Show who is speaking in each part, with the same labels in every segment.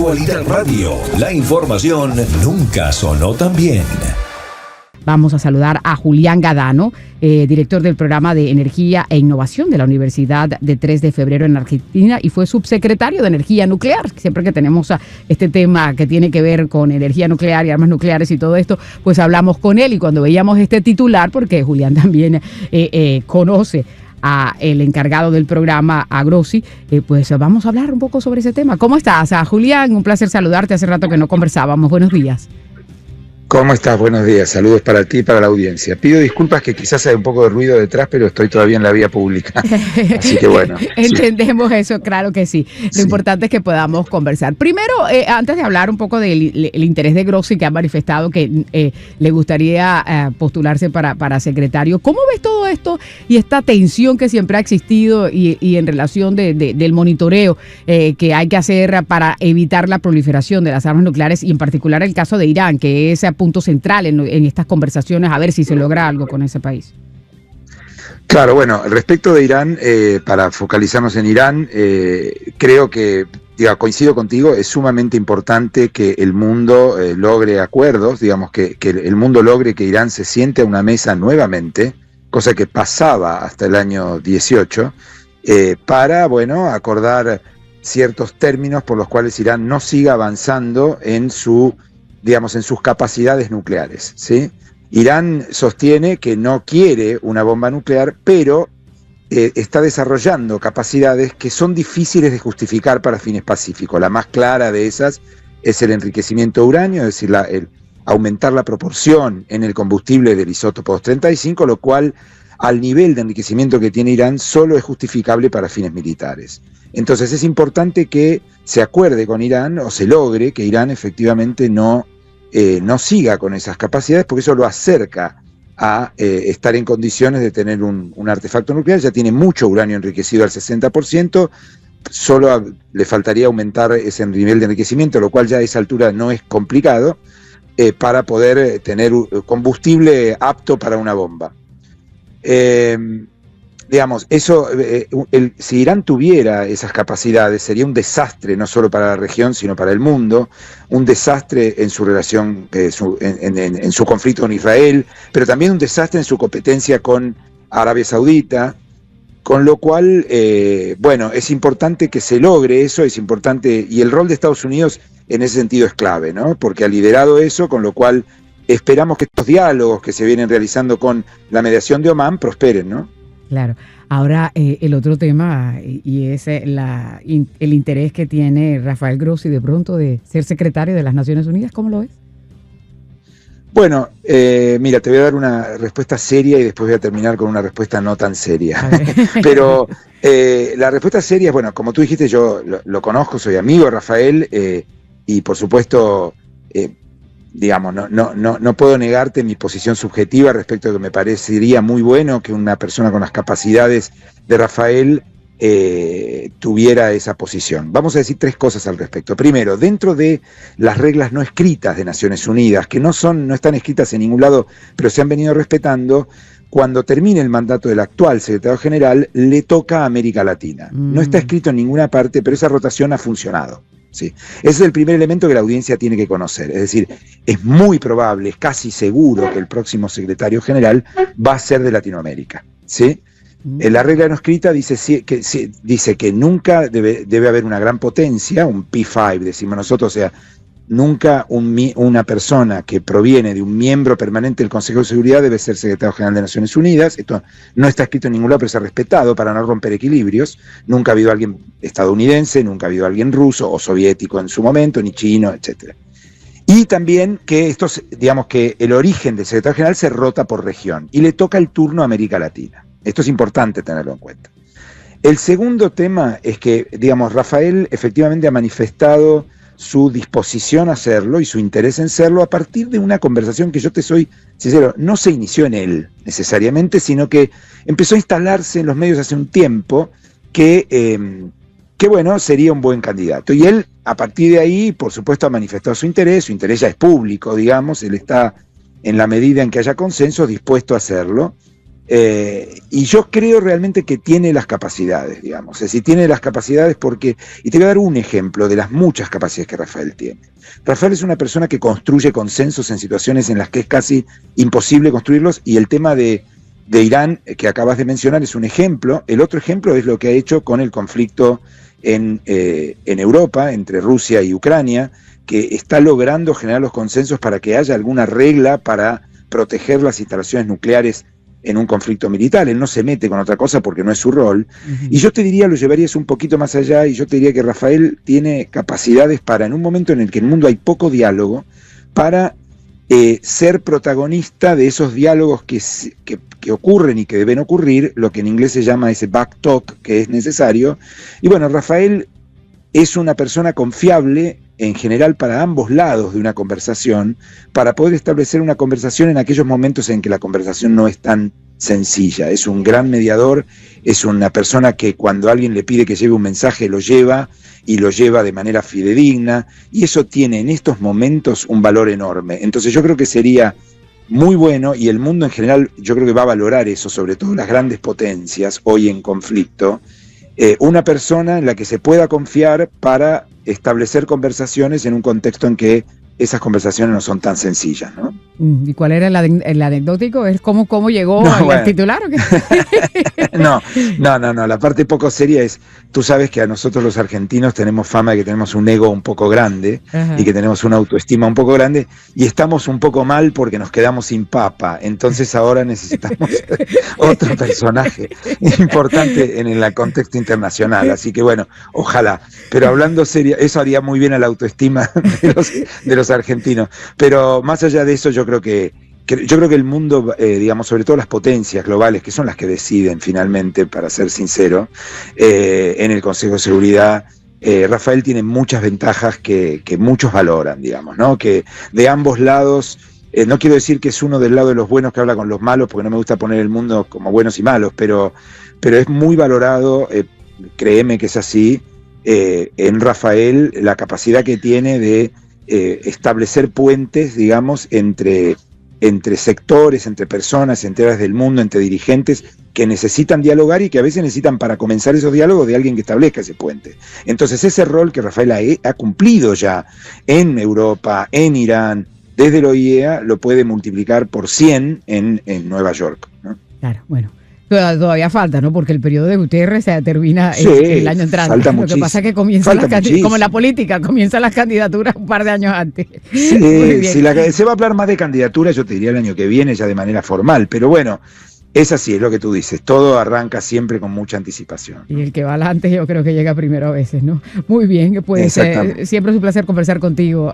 Speaker 1: Actualidad Radio. La información nunca sonó tan bien.
Speaker 2: Vamos a saludar a Julián Gadano, director del programa de Energía e Innovación de la Universidad de 3 de Febrero en Argentina y fue subsecretario de Energía Nuclear. Siempre que tenemos este tema que tiene que ver con energía nuclear y armas nucleares y todo esto, pues hablamos con él y cuando veíamos este titular, porque Julián también conoce a el encargado del programa, a Grossi, pues vamos a hablar un poco sobre ese tema. ¿Cómo estás, Julián? Un placer saludarte. Hace rato que no conversábamos. Buenos días.
Speaker 3: ¿Cómo estás? Buenos días. Saludos para ti y para la audiencia. Pido disculpas que quizás hay un poco de ruido detrás, pero estoy todavía en la vía pública. Así que bueno.
Speaker 2: Entendemos eso, claro que sí. Lo importante es que podamos conversar. Primero, antes de hablar un poco del interés de Grossi, que ha manifestado que le gustaría postularse para secretario, ¿cómo ves todo esto y esta tensión que siempre ha existido y en relación del monitoreo que hay que hacer para evitar la proliferación de las armas nucleares y en particular el caso de Irán, que es punto central en estas conversaciones, a ver si se logra algo con ese país?
Speaker 3: Claro, bueno, respecto de Irán, para focalizarnos en Irán, creo que, coincido contigo, es sumamente importante que el mundo logre acuerdos, que el mundo logre que Irán se siente a una mesa nuevamente, cosa que pasaba hasta el año 18, para, acordar ciertos términos por los cuales Irán no siga avanzando en sus capacidades nucleares, ¿sí? Irán sostiene que no quiere una bomba nuclear, pero está desarrollando capacidades que son difíciles de justificar para fines pacíficos. La más clara de esas es el enriquecimiento de uranio, es decir, el aumentar la proporción en el combustible del isótopo 235, lo cual, al nivel de enriquecimiento que tiene Irán, solo es justificable para fines militares. Entonces es importante que se acuerde con Irán, o se logre que Irán efectivamente no siga con esas capacidades, porque eso lo acerca a estar en condiciones de tener un artefacto nuclear. Ya tiene mucho uranio enriquecido al 60%, solo le faltaría aumentar ese nivel de enriquecimiento, lo cual ya a esa altura no es complicado, para poder tener combustible apto para una bomba. Si Irán tuviera esas capacidades, sería un desastre no solo para la región, sino para el mundo, un desastre en su relación, en su conflicto con Israel, pero también un desastre en su competencia con Arabia Saudita, con lo cual, es importante que se logre eso, es importante, y el rol de Estados Unidos en ese sentido es clave, ¿no? Porque ha liderado eso, con lo cuel esperamos que estos diálogos que se vienen realizando con la mediación de Omán prosperen, ¿no?
Speaker 2: Claro. Ahora, el otro tema, y es el interés que tiene Rafael Grossi de pronto de ser secretario de las Naciones Unidas, ¿cómo lo ves?
Speaker 3: Bueno, mira, te voy a dar una respuesta seria y después voy a terminar con una respuesta no tan seria. Pero la respuesta seria es, como tú dijiste, yo lo conozco, soy amigo de Rafael, y por supuesto, no puedo negarte mi posición subjetiva respecto a que me parecería muy bueno que una persona con las capacidades de Rafael tuviera esa posición. Vamos a decir tres cosas al respecto. Primero, dentro de las reglas no escritas de Naciones Unidas, que no están escritas en ningún lado, pero se han venido respetando, cuando termine el mandato del actual secretario general, le toca a América Latina. No está escrito en ninguna parte, pero esa rotación ha funcionado. Sí. Ese es el primer elemento que la audiencia tiene que conocer. Es decir, es muy probable, es casi seguro que el próximo secretario general va a ser de Latinoamérica, ¿sí? La regla no escrita dice que nunca debe haber una gran potencia, un P5, decimos nosotros, o sea, nunca una persona que proviene de un miembro permanente del Consejo de Seguridad debe ser secretario general de Naciones Unidas. Esto no está escrito en ningún lado, pero se ha respetado para no romper equilibrios. Nunca ha habido alguien estadounidense, nunca ha habido alguien ruso o soviético en su momento, ni chino, etc. Y también que que el origen del secretario general se rota por región y le toca el turno a América Latina. Esto es importante tenerlo en cuenta. El segundo tema es que, Rafael efectivamente ha manifestado su disposición a hacerlo y su interés en serlo a partir de una conversación que, yo te soy sincero, no se inició en él necesariamente, sino que empezó a instalarse en los medios hace un tiempo que sería un buen candidato. Y él, a partir de ahí, por supuesto, ha manifestado su interés ya es público, él está, en la medida en que haya consenso, dispuesto a hacerlo. Y yo creo realmente que tiene las capacidades, digamos. Es decir, tiene las capacidades porque... Y te voy a dar un ejemplo de las muchas capacidades que Rafael tiene. Rafael es una persona que construye consensos en situaciones en las que es casi imposible construirlos, y el tema de Irán, que acabas de mencionar, es un ejemplo. El otro ejemplo es lo que ha hecho con el conflicto en Europa, entre Rusia y Ucrania, que está logrando generar los consensos para que haya alguna regla para proteger las instalaciones nucleares en un conflicto militar. Él no se mete con otra cosa porque no es su rol. Y yo te diría, lo llevarías un poquito más allá, y yo te diría que Rafael tiene capacidades para, en un momento en el que en el mundo hay poco diálogo, para ser protagonista de esos diálogos que ocurren y que deben ocurrir, lo que en inglés se llama ese back talk, que es necesario. Y bueno, Rafael es una persona confiable en general para ambos lados de una conversación, para poder establecer una conversación en aquellos momentos en que la conversación no es tan sencilla. Es un gran mediador, es una persona que cuando alguien le pide que lleve un mensaje lo lleva, y lo lleva de manera fidedigna, y eso tiene en estos momentos un valor enorme. Entonces yo creo que sería muy bueno, y el mundo en general yo creo que va a valorar eso, sobre todo las grandes potencias hoy en conflicto, una persona en la que se pueda confiar para establecer conversaciones en un contexto en que esas conversaciones no son tan sencillas, ¿no?
Speaker 2: ¿Y cuál era el anecdótico? ¿Es cómo llegó al titular o qué?
Speaker 3: No, la parte poco seria es, tú sabes que a nosotros los argentinos tenemos fama de que tenemos un ego un poco grande, ajá, y que tenemos una autoestima un poco grande, y estamos un poco mal porque nos quedamos sin papa. Entonces ahora necesitamos otro personaje importante en el contexto internacional. Así que bueno, ojalá. Pero hablando serio, eso haría muy bien a la autoestima de los argentinos. Pero más allá de eso, yo creo que el mundo, digamos, sobre todo las potencias globales, que son las que deciden finalmente, para ser sincero, en el Consejo de Seguridad, Rafael tiene muchas ventajas que muchos valoran, digamos, ¿no? Que de ambos lados, no quiero decir que es uno del lado de los buenos que habla con los malos, porque no me gusta poner el mundo como buenos y malos, pero es muy valorado, créeme que es así, en Rafael, la capacidad que tiene de establecer puentes, digamos, entre sectores, entre personas, entre áreas del mundo, entre dirigentes que necesitan dialogar y que a veces necesitan, para comenzar esos diálogos, de alguien que establezca ese puente. Entonces ese rol que Rafael ha cumplido ya en Europa, en Irán, desde la OIEA, lo puede multiplicar por 100 en Nueva York, ¿no?
Speaker 2: Claro, bueno. Todavía falta, ¿no? Porque el periodo de Guterres se termina el año entrante. Lo que pasa es que comienza como en la política, comienzan las candidaturas un par de años antes.
Speaker 3: Sí, si se va a hablar más de candidaturas, yo te diría el año que viene, ya de manera formal. Pero bueno, es así, es lo que tú dices. Todo arranca siempre con mucha anticipación, ¿no?
Speaker 2: Y el que va adelante yo creo que llega primero a veces, ¿no? Muy bien, pues siempre es un placer conversar contigo,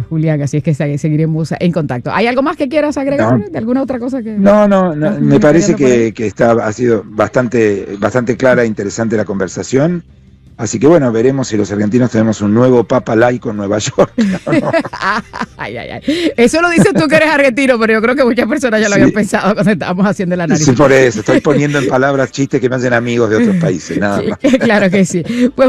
Speaker 2: Julián, así es que seguiremos en contacto. ¿Hay algo más que quieras agregar? ¿De alguna otra cosa que...?
Speaker 3: No, me parece que ha sido bastante clara e interesante la conversación. Así que bueno, veremos si los argentinos tenemos un nuevo papa laico en Nueva York, ¿no?
Speaker 2: Ay. Eso lo dices tú que eres argentino, pero yo creo que muchas personas ya lo habían pensado cuando estábamos haciendo el análisis.
Speaker 3: Sí, por eso, estoy poniendo en palabras chistes que me hacen amigos de otros países, nada más.
Speaker 2: Claro que sí. Pues